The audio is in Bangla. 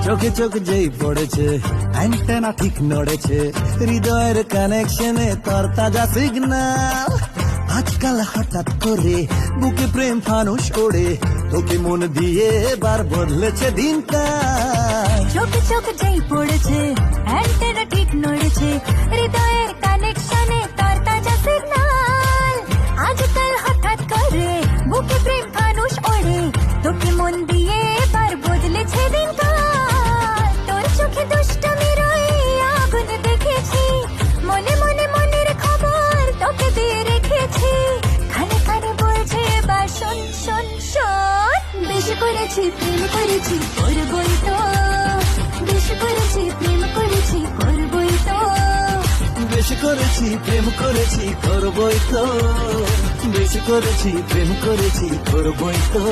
চোখে চোখ যেই পড়েছে অ্যান্টেনা ঠিক নড়েছে, হৃদয়ের কানেকশনে তোর তাজা সিগন্যাল। আজকাল হঠাৎ করে বুকে প্রেম ফানুষ ওড়ে, তোকে মন দিয়ে এবার বদলেছে দিনকাল। চোখে চোখ যেই পড়েছে অ্যান্টেনা ঠিক নড়েছে, হৃদয়ের কানেকশনে তার তাজা সিগন্যাল। আজকাল হঠাৎ করে বুকে প্রেম ফানুষ ওড়ে, তোকে মন দিয়ে এবার বদলেছে দিনকাল। তোর চোখে দুষ্টমির ওই আগুন দেখেছি, মনে মনে মনের খবর তোকে দিয়ে রেখেছি। কানে কানে বলছে এবার শোন শোন শোন, বেশি করেছি প্রেম করেছি করবই তো, বেশি করেছি প্রেম করেছি করবই তো, বেশি করেছি প্রেম করেছি করবই তো, বেশি করেছি প্রেম করেছি করবই তো।